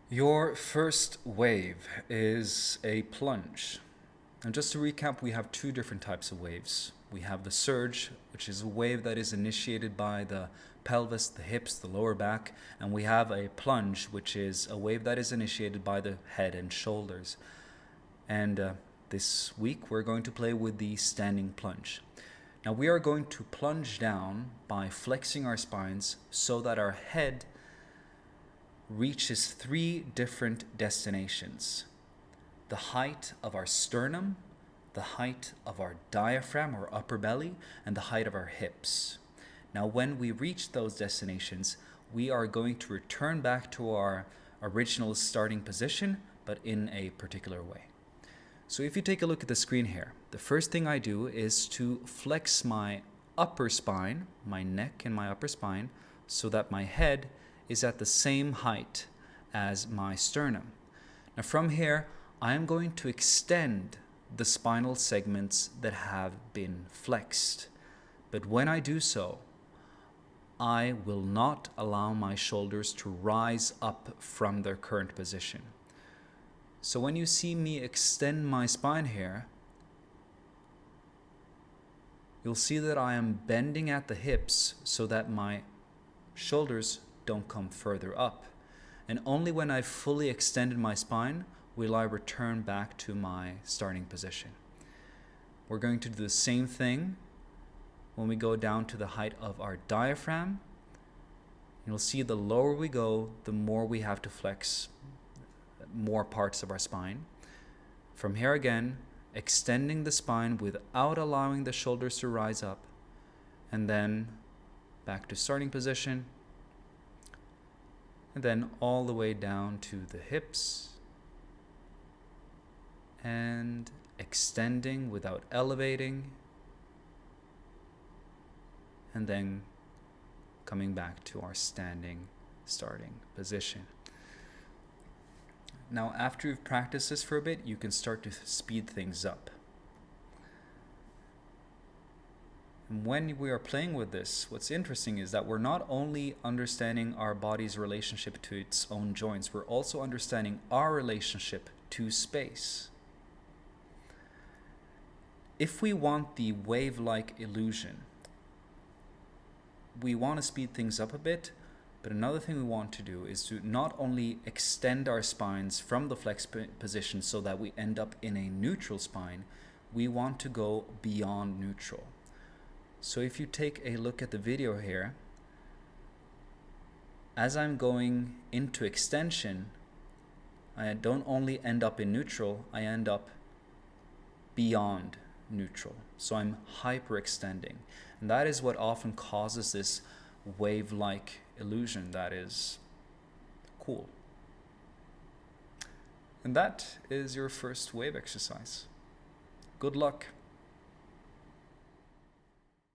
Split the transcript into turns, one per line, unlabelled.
Your first wave is a plunge. And just to recap, we have two different types of waves. We have the surge, which is a wave that is initiated by the pelvis, the hips, the lower back, and we have a plunge, which is a wave that is initiated by the head and shoulders. And this week we're going to play with the standing plunge. Now we are going to plunge down by flexing our spines so that our head reaches three different destinations: the height of our sternum, the height of our diaphragm or upper belly, and the height of our hips. Now, when we reach those destinations, we are going to return back to our original starting position, but in a particular way. So if you take a look at the screen here, the first thing I do is to flex my upper spine, my neck and my upper spine, so that my head is at the same height as my sternum. Now from here, I am going to extend the spinal segments that have been flexed. But when I do so, I will not allow my shoulders to rise up from their current position. So when you see me extend my spine here, you'll see that I am bending at the hips so that my shoulders don't come further up. And only when I've fully extended my spine will I return back to my starting position. We're going to do the same thing when we go down to the height of our diaphragm. You'll see the lower we go, the more we have to flex more parts of our spine. From here again, extending the spine without allowing the shoulders to rise up, and then back to starting position, and then all the way down to the hips, and extending without elevating, and then coming back to our standing starting position. Now, after you've practiced this for a bit, you can start to speed things up. And when we are playing with this, what's interesting is that we're not only understanding our body's relationship to its own joints, we're also understanding our relationship to space. If we want the wave-like illusion, we want to speed things up a bit, but another thing we want to do is to not only extend our spines from the flex position so that we end up in a neutral spine, we want to go beyond neutral. So if you take a look at the video here, as I'm going into extension, I don't only end up in neutral, I end up beyond neutral. So I'm hyperextending. And that is what often causes this wave-like illusion that is cool. And that is your first wave exercise. Good luck.